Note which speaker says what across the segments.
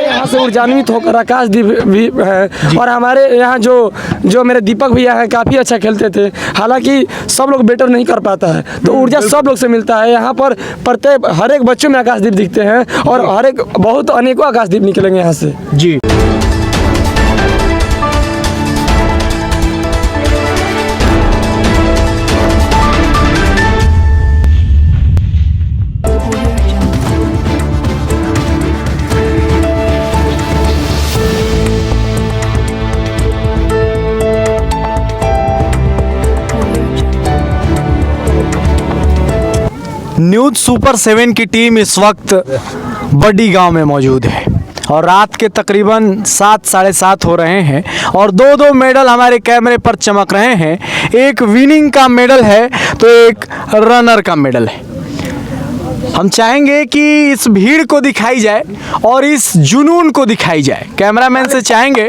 Speaker 1: यहाँ से ऊर्जान्वित होकर आकाशदीप भी है। और हमारे यहाँ जो मेरे दीपक भैया हैं काफ़ी अच्छा खेलते थे, हालांकि सब लोग बेटर नहीं कर पाता है, तो ऊर्जा सब लोग से मिलता है। यहाँ पर प्रत्येक हर एक बच्चों में आकाशदीप दिखते हैं और हर एक बहुत अनेकों आकाशदीप निकलेंगे यहाँ से
Speaker 2: जी। न्यूज़ सुपर 7 की टीम इस वक्त बड्डी गांव में मौजूद है और रात के तकरीबन 7 साढ़े 7 हो रहे हैं और दो मेडल हमारे कैमरे पर चमक रहे हैं। एक विनिंग का मेडल है तो एक रनर का मेडल है। हम चाहेंगे कि इस भीड़ को दिखाई जाए और इस जुनून को दिखाई जाए। कैमरामैन से चाहेंगे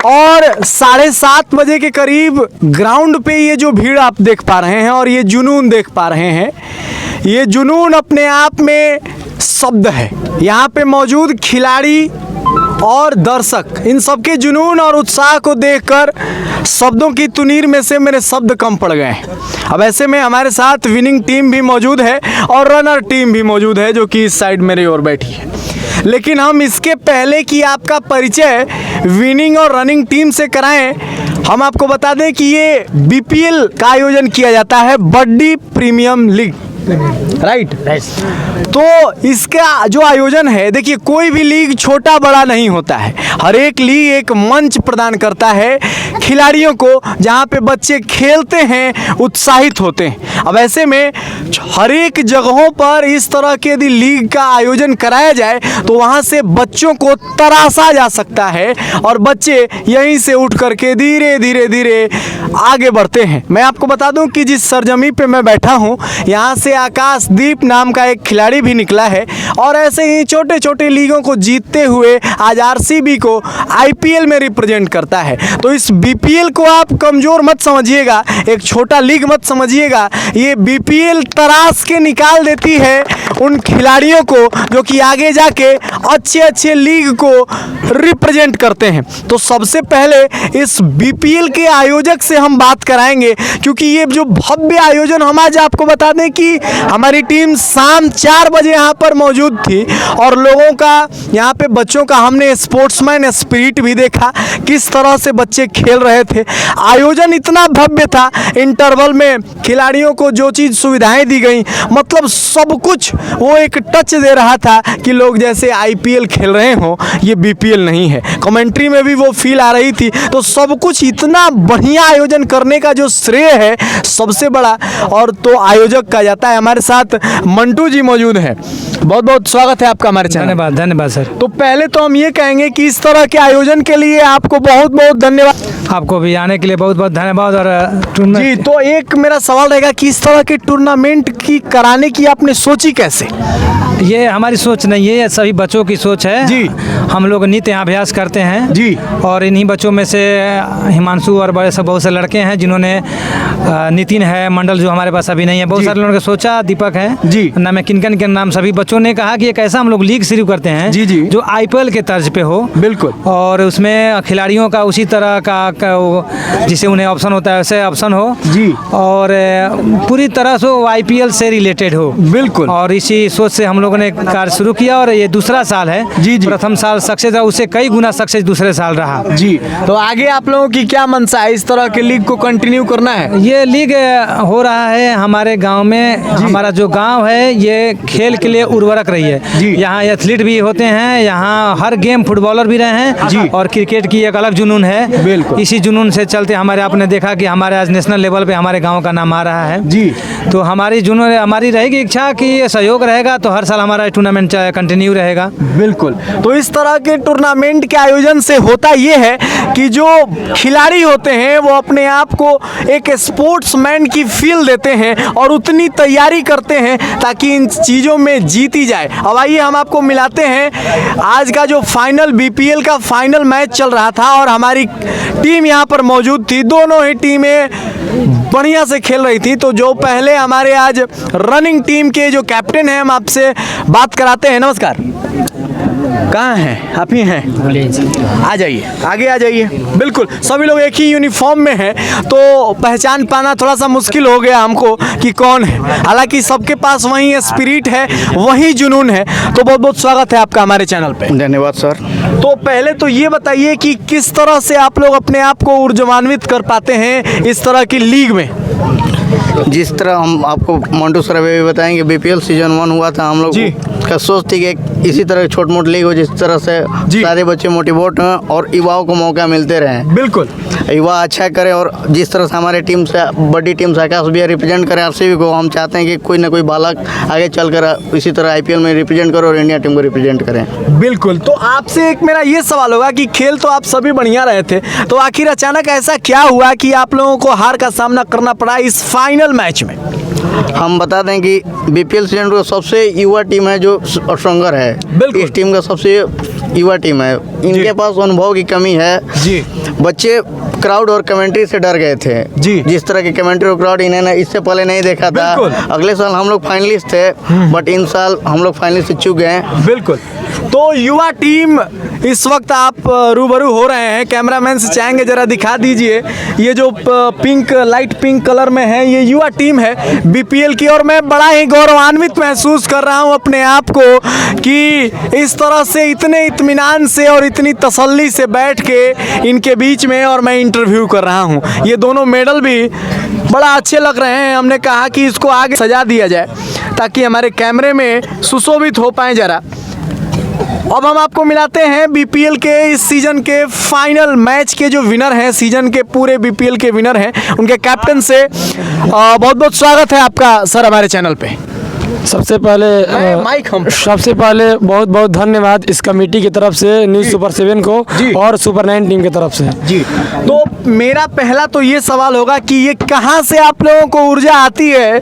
Speaker 2: और 7:30 बजे के करीब ग्राउंड पे ये जो भीड़ आप देख पा रहे हैं और ये जुनून देख पा रहे हैं, ये जुनून अपने आप में शब्द है। यहाँ पे मौजूद खिलाड़ी और दर्शक, इन सबके जुनून और उत्साह को देखकर शब्दों की तुनीर में से मेरे शब्द कम पड़ गए। अब ऐसे में हमारे साथ विनिंग टीम भी मौजूद है और रनर टीम भी मौजूद है जो कि इस साइड मेरे ओर बैठी है। लेकिन हम इसके पहले कि आपका परिचय विनिंग और रनिंग टीम से कराएं, हम आपको बता दें कि ये बीपीएल का आयोजन किया जाता है, बड्डी प्रीमियम लीग, राइट। तो इसका जो आयोजन है, देखिए कोई भी लीग छोटा बड़ा नहीं होता है, हर एक लीग एक मंच प्रदान करता है खिलाड़ियों को जहां पे बच्चे खेलते हैं, उत्साहित होते हैं। अब ऐसे में हर एक जगहों पर इस तरह के यदि लीग का आयोजन कराया जाए तो वहां से बच्चों को तराशा जा सकता है और बच्चे यहीं से उठ करके धीरे धीरे धीरे आगे बढ़ते हैं। मैं आपको बता दूं कि जिस सरजमी पे मैं बैठा हूं, यहाँ से आकाशदीप नाम का एक खिलाड़ी भी निकला है और ऐसे ही छोटे छोटे लीगों को जीतते हुए आज आरसीबी को आईपीएल में रिप्रेजेंट करता है। तो इस बीपीएल को आप कमज़ोर मत समझिएगा, एक छोटा लीग मत समझिएगा। ये बीपीएल तराश के निकाल देती है उन खिलाड़ियों को जो कि आगे जाके अच्छे अच्छे लीग को रिप्रेजेंट करते हैं। तो सबसे पहले इस बीपीएल के आयोजक से हम बात कराएंगे, क्योंकि ये जो भव्य आयोजन, हम आज आपको बता दें कि हमारी टीम शाम 4 बजे यहाँ पर मौजूद थी और लोगों का, यहाँ पे बच्चों का हमने स्पोर्ट्समैन स्पिरिट भी देखा, किस तरह से बच्चे खेल रहे थे। आयोजन इतना भव्य था, इंटरवल में खिलाड़ियों को जो चीज़ सुविधाएं दी गई, मतलब सब कुछ वो एक टच दे रहा था कि लोग जैसे आईपीएल खेल रहे हों, ये बीपीएल नहीं है। कमेंट्री में भी वो फील आ रही थी। तो सब कुछ इतना बढ़िया आयोजन करने का जो श्रेय है सबसे बड़ा और तो आयोजक का जाता है। हमारे साथ मंटू जी मौजूद हैं, बहुत बहुत स्वागत है आपका हमारे चैनल।
Speaker 3: धन्यवाद सर।
Speaker 2: तो पहले तो हम ये कहेंगे कि इस तरह के आयोजन के लिए आपको बहुत बहुत धन्यवाद।
Speaker 3: आपको भी आने के लिए बहुत बहुत धन्यवाद। और
Speaker 2: जी, तो एक मेरा सवाल रहेगा कि इस तरह के टूर्नामेंट की कराने की आपने सोची कैसे?
Speaker 3: ये हमारी सोच नहीं है, ये सभी बच्चों की सोच है
Speaker 2: जी।
Speaker 3: हम लोग नित्य यहाँ अभ्यास करते हैं
Speaker 2: जी
Speaker 3: और इन्हीं बच्चों में से हिमांशु और बड़े सब बहुत से लड़के हैं जिन्होंने नितिन है, मंडल जो हमारे पास अभी नहीं है, बहुत सारे लोगों ने सोचा, दीपक है
Speaker 2: जी,
Speaker 3: नाम है, किनकन के नाम, सभी बच्चों ने कहा कि एक ऐसा हम लोग लीग शुरू करते हैं
Speaker 2: जी जी,
Speaker 3: जो आईपीएल के तर्ज पे हो।
Speaker 2: बिल्कुल।
Speaker 3: और उसमें खिलाड़ियों का उसी तरह का जिसे उन्हें ऑप्शन होता है वैसे ऑप्शन हो
Speaker 2: जी,
Speaker 3: और पूरी तरह से आईपीएल से रिलेटेड हो।
Speaker 2: बिल्कुल।
Speaker 3: और इसी सोच से हम लोगों ने कार्य शुरू किया और ये दूसरा साल है।
Speaker 2: जी जी।
Speaker 3: प्रथम साल सक्सेस है, उससे कई गुना सक्सेस दूसरे साल रहा।
Speaker 2: जी, तो आगे आप लोगों की क्या मंशा है? इस तरह के लीग को कंटिन्यू करना है?
Speaker 3: ये लीग हो रहा है हमारे गांव में। हमारा जो गांव है ये खेल के लिए उर्वरक रही है। यहाँ एथलीट भी होते हैं, यहाँ हर गेम फुटबॉलर भी रहे हैं
Speaker 2: जी।
Speaker 3: और क्रिकेट की एक अलग जुनून है।
Speaker 2: बिल्कुल।
Speaker 3: इसी जुनून से चलते हमारे आपने देखा कि हमारे आज नेशनल लेवल पे हमारे गाँव का नाम आ रहा है
Speaker 2: जी।
Speaker 3: तो हमारी जुनून, हमारी रहेगी इच्छा कि सहयोग रहेगा तो हर साल हमारा टूर्नामेंट कंटिन्यू रहेगा।
Speaker 2: बिल्कुल। तो इस तरह के टूर्नामेंट के आयोजन से होता ये है कि जो खिलाड़ी होते हैं वो अपने आप को एक स्पोर्ट्समैन की फील देते हैं और उतनी तैयारी करते हैं ताकि इन चीज़ों में जीती जाए। अब आइए हम आपको मिलाते हैं आज का जो फाइनल बीपीएल का फाइनल मैच चल रहा था और हमारी टीम यहाँ पर मौजूद थी। दोनों ही टीमें बढ़िया से खेल रही थी। तो जो पहले हमारे आज रनिंग टीम के जो कैप्टन हैं, हम आपसे बात कराते हैं। नमस्कार, कहाँ हैं आप? ही हैं, आ जाइए, आगे आ जाइए। बिल्कुल, सभी लोग एक ही यूनिफॉर्म में हैं तो पहचान पाना थोड़ा सा मुश्किल हो गया हमको कि कौन है। हालांकि सबके पास वही स्पिरिट है, वही जुनून है। तो बहुत बहुत स्वागत है आपका हमारे चैनल पे।
Speaker 4: धन्यवाद सर।
Speaker 2: तो पहले तो ये बताइए कि किस तरह से आप लोग अपने आप को ऊर्जान्वित कर पाते हैं इस तरह की लीग में?
Speaker 4: जिस तरह हम आपको मंटू सर अभी बताएंगे, बीपीएल सीजन 1 हुआ था, हम लोग
Speaker 2: जी।
Speaker 4: का सोच थी कि इसी तरह छोट मोट लीग हो जिस तरह से
Speaker 2: जी।
Speaker 4: सारे बच्चे मोटिवेट हों और युवाओं को मौका मिलते रहें।
Speaker 2: बिल्कुल,
Speaker 4: युवा अच्छा करे और जिस तरह से हमारे टीम से बड़ी टीम से आकाश भैया रिप्रेजेंट करें आरसीबी को, हम चाहते हैं कि कोई ना कोई बालक आगे चलकर इसी तरह आईपीएल में रिप्रेजेंट करे और इंडिया टीम को रिप्रेजेंट करें।
Speaker 2: बिल्कुल। तो आपसे एक मेरा ये सवाल होगा कि खेल तो आप सभी बढ़िया रहे थे, तो आखिर अचानक ऐसा क्या हुआ कि आप लोगों को हार का सामना करना पड़ा इस फाइनल मैच में?
Speaker 4: हम बता दें कि बीपीएल सीजन का सबसे युवा टीम है जो स्ट्रॉन्गर है।
Speaker 2: बिल्कुल।
Speaker 4: इस टीम का सबसे युवा टीम है, इनके पास अनुभव की कमी है।
Speaker 2: जी।
Speaker 4: बच्चे क्राउड और कमेंट्री से डर गए थे।
Speaker 2: जी।
Speaker 4: जिस तरह की कमेंट्री और क्राउड इन्हें इससे पहले नहीं देखा था।
Speaker 2: बिल्कुल।
Speaker 4: अगले साल हम लोग फाइनलिस्ट थे, बट इन साल हम लोग फाइनलिस्ट से चूक गए।
Speaker 2: बिल्कुल। तो युवा टीम इस वक्त आप रूबरू हो रहे हैं, कैमरामैन से चाहेंगे जरा दिखा दीजिए। ये जो पिंक, लाइट पिंक कलर में है, ये युवा टीम है बीपीएल की। और मैं बड़ा ही गौरवान्वित महसूस कर रहा हूँ अपने आप को कि इस तरह से इतने इत्मीनान से और इतनी तसल्ली से बैठ के इनके बीच में और मैं इंटरव्यू कर रहा हूँ। ये दोनों मेडल भी बड़ा अच्छे लग रहे हैं। हमने कहा कि इसको आगे सजा दिया जाए ताकि हमारे कैमरे में सुशोभित हो पाए जरा। अब हम आपको मिलाते हैं बीपीएल के इस सीजन के फाइनल मैच के जो विनर हैं, सीजन के पूरे बीपीएल के विनर हैं, उनके कैप्टन से। बहुत बहुत स्वागत है आपका सर हमारे चैनल पे।
Speaker 1: सबसे पहले बहुत बहुत धन्यवाद इस कमेटी की तरफ से, न्यूज़ सुपर 7 को और सुपर 9 टीम की तरफ से।
Speaker 2: जी। तो मेरा पहला तो ये सवाल होगा कि ये कहाँ से आप लोगों को ऊर्जा आती है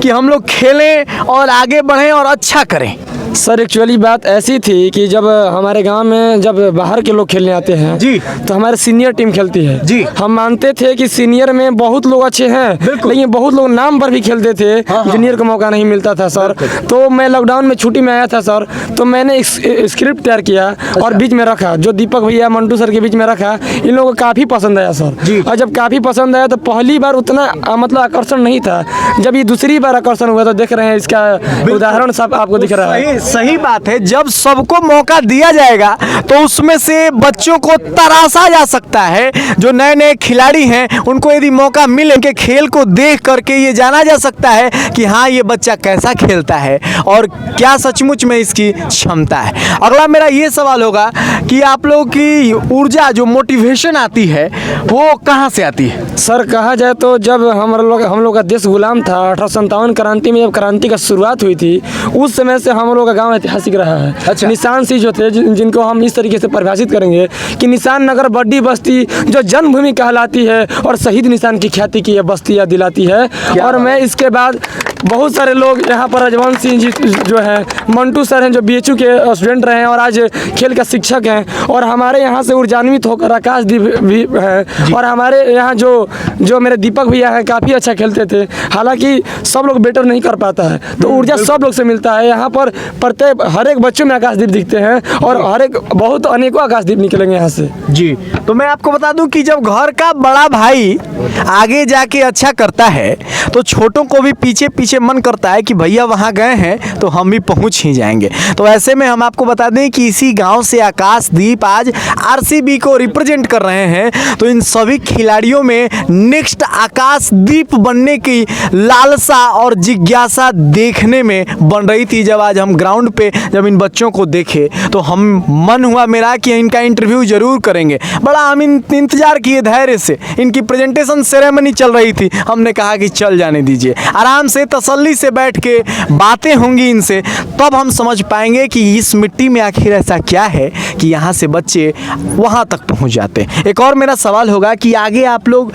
Speaker 2: कि हम लोग खेलें और आगे बढ़ें और अच्छा करें?
Speaker 1: सर एक्चुअली बात ऐसी थी कि जब हमारे गांव में जब बाहर के लोग खेलने आते हैं
Speaker 2: जी, तो
Speaker 1: हमारे सीनियर टीम खेलती है
Speaker 2: जी।
Speaker 1: हम मानते थे कि सीनियर में बहुत लोग अच्छे हैं, लेकिन बहुत लोग नाम पर भी खेलते थे। जूनियर को मौका नहीं मिलता था सर। तो मैं लॉकडाउन में छुट्टी में आया था सर, तो मैंने स्क्रिप्ट तैयार किया और बीच में रखा, जो दीपक भैया मंटू सर के बीच में रखा। इन लोगों को काफ़ी पसंद आया सर। और जब काफ़ी पसंद आया तो पहली बार उतना मतलब आकर्षण नहीं था। जब ये दूसरी बार आकर्षण हुआ तो देख रहे हैं इसका उदाहरण सब आपको दिख रहा है।
Speaker 2: सही बात है। जब सबको मौका दिया जाएगा तो उसमें से बच्चों को तराशा जा सकता है। जो नए नए खिलाड़ी हैं उनको यदि मौका मिले, उनके खेल को देख करके ये जाना जा सकता है कि हाँ, ये बच्चा कैसा खेलता है और क्या सचमुच में इसकी क्षमता है। अगला मेरा ये सवाल होगा कि आप लोगों की ऊर्जा, जो मोटिवेशन आती है, वो कहाँ से आती है?
Speaker 1: सर कहा जाए तो जब हम लोग का देश गुलाम था, 1857 क्रांति में जब क्रांति का शुरुआत हुई थी, उस समय से हम लोग का गांव ऐतिहासिक रहा है। अच्छा। निशान सिंह जो थे, जिनको हम इस तरीके से परिभाषित करेंगे कि निशान नगर बड्डी बस्ती जो जन्मभूमि कहलाती है और शहीद निशान की ख्याति की यह बस्ती याद दिलाती है। और मैं इसके बाद बहुत सारे लोग यहाँ पर रजवंत सिंह जी जो हैं, मंटू सर हैं जो बीएचयू के स्टूडेंट रहे हैं और आज खेल का शिक्षक हैं, और हमारे यहाँ से ऊर्जान्वित होकर आकाशदीप भी हैं, और हमारे यहाँ जो मेरे दीपक भैया हैं काफ़ी अच्छा खेलते थे। हालांकि सब लोग बेटर नहीं कर पाता है, तो ऊर्जा सब लोग से मिलता है। यहाँ पर प्रत्येक हर एक बच्चों में आकाशदीप दिखते हैं और हर एक बहुत अनेकों आकाशदीप निकलेंगे यहाँ से।
Speaker 2: जी। तो मैं आपको बता दूं कि जब घर का बड़ा भाई आगे जाके अच्छा करता है तो छोटों को भी पीछे पीछे मन करता है कि भैया वहाँ गए हैं तो हम भी पहुँच ही जाएंगे। तो ऐसे में हम आपको बता दें कि इसी गांव से आकाशदीप आज आरसीबी को रिप्रेजेंट कर रहे हैं। तो इन सभी खिलाड़ियों में नेक्स्ट आकाशदीप बनने की लालसा और जिज्ञासा देखने में बन रही थी। जब आज हम ग्राउंड पे जब इन बच्चों को देखे तो हम मन हुआ मेरा कि इनका इंटरव्यू जरूर करेंगे। बड़ा हम इंतजार किए धैर्य से। इनकी प्रेजेंटेशन सेरेमनी चल रही थी, हमने कहा कि चल जाने दीजिए, आराम से तसल्ली से बैठ के बातें होंगी इनसे, तब हम समझ पाएंगे कि इस मिट्टी में आखिर ऐसा क्या है कि यहाँ से बच्चे वहाँ तक पहुँच जाते। एक और मेरा सवाल होगा कि आगे आप लोग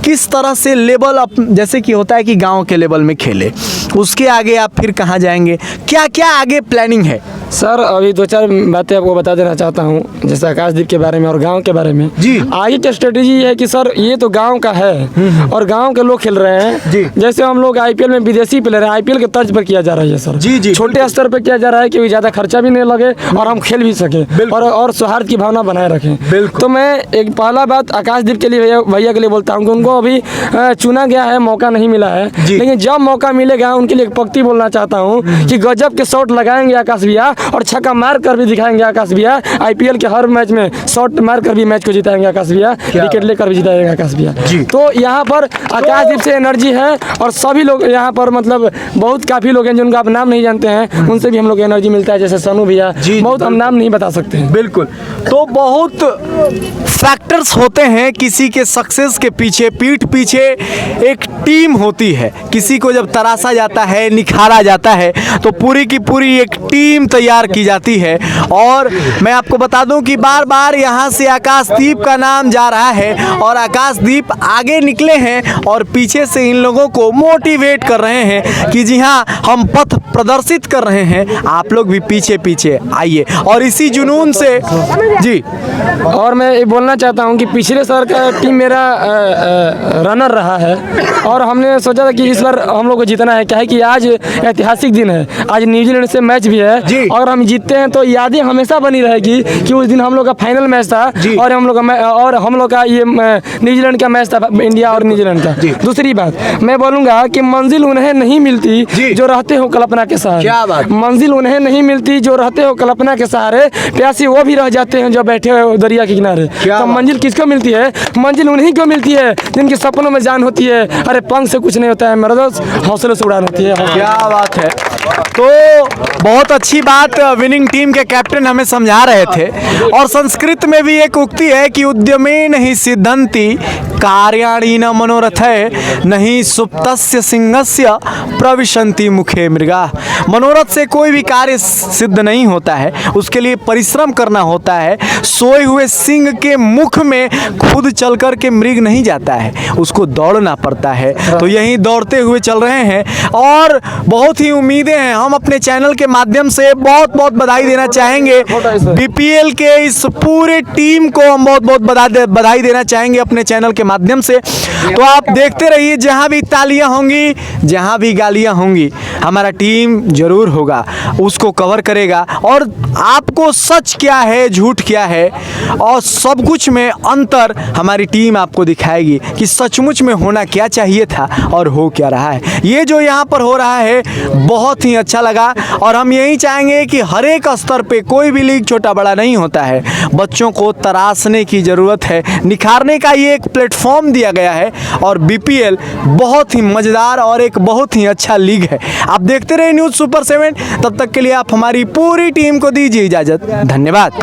Speaker 2: किस तरह से लेवल अप, जैसे कि होता है कि गाँव के लेवल में खेले, उसके आगे आप फिर कहाँ जाएंगे, क्या क्या आगे प्लानिंग है?
Speaker 1: सर अभी दो चार बातें आपको बता देना चाहता हूँ, जैसे आकाशदीप के बारे में और गांव के बारे में।
Speaker 2: जी।
Speaker 1: आगे की स्ट्रेटेजी ये है कि सर ये तो गांव का है और गांव के लोग खेल रहे हैं।
Speaker 2: जी।
Speaker 1: जैसे हम लोग आईपीएल में विदेशी प्लेयर हैं, आईपीएल के तर्ज पर किया जा रहा है सर।
Speaker 2: जी, जी,
Speaker 1: छोटे स्तर पर किया जा रहा है कि ज़्यादा खर्चा भी नहीं लगे और हम खेल भी सकें और सौहार्द की भावना बनाए रखें। तो मैं एक पहला बात आकाशदीप के लिए भैया के लिए बोलता हूँ कि उनको अभी चुना गया है, मौका नहीं मिला है, लेकिन जब मौका मिलेगा उनके लिए एक पंक्ति बोलना चाहता हूँ कि गजब के शॉट लगाएंगे आकाश भैया और छक्का मार कर भी दिखाएंगे आकाश भैया। आईपीएल के हर मैच में शॉट मार कर भी मैच को जिताएंगे आकाश भैया, विकेट लेकर भी जिताएंगे आकाश भैया। तो यहाँ पर आकाशदीप से एनर्जी है और सभी लोग यहाँ पर मतलब बहुत काफ़ी लोग हैं जिनका आप नाम नहीं जानते हैं, उनसे भी हम लोग एनर्जी मिलता है, जैसे सनू भैया, बहुत हम नाम नहीं बता सकते हैं।
Speaker 2: बिल्कुल। तो बहुत फैक्टर्स होते हैं किसी के सक्सेस के पीछे, पीठ पीछे एक टीम होती है। किसी को जब तराशा जाता है, निखारा जाता है, तो पूरी की पूरी एक टीम तैयार की जाती है। और मैं आपको बता दूं कि बार बार यहाँ से आकाशदीप का नाम जा रहा है और आकाशदीप आगे निकले हैं और पीछे से इन लोगों को मोटिवेट कर रहे हैं कि जी हाँ, हम पथ प्रदर्शित कर रहे हैं, आप लोग भी पीछे पीछे आइए। और इसी जुनून से जी।
Speaker 1: और मैं ये बोलना चाहता हूँ कि पिछले साल का टीम मेरा रनर रहा है और हमने सोचा था कि इस बार हम लोग को जीतना है। क्या है कि आज ऐतिहासिक दिन है, आज न्यूजीलैंड से मैच भी है और हम जीतते हैं तो यादें हमेशा बनी रहेगी कि उस दिन हम लोग का फाइनल मैच था और हम लोग का ये न्यूजीलैंड का मैच था, इंडिया और न्यूजीलैंड का। दूसरी बात मैं बोलूँगा कि मंजिल उन्हें नहीं मिलती जो रहते हो कल्पना के सहारे।
Speaker 2: क्या बात?
Speaker 1: मंजिल उन्हें नहीं मिलती जो रहते हो कल्पना के सहारे, प्यासी वो भी रह जाते हैं जो बैठे हो दरिया के किनारे। तो मंजिल किसको मिलती है? मंजिल उन्हीं को मिलती है जिनके सपनों में जान होती है। अरे पंख से कुछ नहीं होता है मेरा दोस्त, हौसले से उड़ान होती है।
Speaker 2: क्या बात है। तो बहुत अच्छी बात विनिंग टीम के कैप्टन हमें समझा रहे थे। और संस्कृत में भी एक उक्ति है कि उद्यमेन ही सिद्धंति कार्याणि न मनोरथै नहीं सुप्तस्य सिंहस्य प्रविशन्ति मुखे मृगा। मनोरथ से कोई भी कार्य सिद्ध नहीं होता है, उसके लिए परिश्रम करना होता है। सोए हुए सिंह के मुख में खुद चल कर के मृग नहीं जाता है, उसको दौड़ना पड़ता है। तो यहीं दौड़ते हुए चल रहे हैं और बहुत ही उम्मीदें हैं। हम अपने चैनल के माध्यम से बहुत बहुत बधाई देना चाहेंगे बीपीएल के इस पूरे टीम को, हम बहुत बहुत बधाई देना चाहेंगे अपने चैनल के माध्यम से। तो आप देखते रहिए, जहां भी तालियां होंगी, जहां भी गालियां होंगी, हमारा टीम जरूर होगा, उसको कवर करेगा और आपको सच क्या है, झूठ क्या है और सब कुछ में अंतर हमारी टीम आपको दिखाएगी कि सचमुच में होना क्या चाहिए था और हो क्या रहा है। ये जो यहाँ पर हो रहा है बहुत ही अच्छा लगा और हम यही चाहेंगे कि हर एक स्तर पे कोई भी लीग छोटा बड़ा नहीं होता है, बच्चों को तराशने की ज़रूरत है, निखारने का ये एक प्लेटफॉर्म दिया गया है और बीपीएल बहुत ही मज़ेदार और एक बहुत ही अच्छा लीग है। आप देखते रहे न्यूज़ सुपर 7, तब तक के लिए आप हमारी पूरी टीम को दीजिए इजाज़त। धन्यवाद।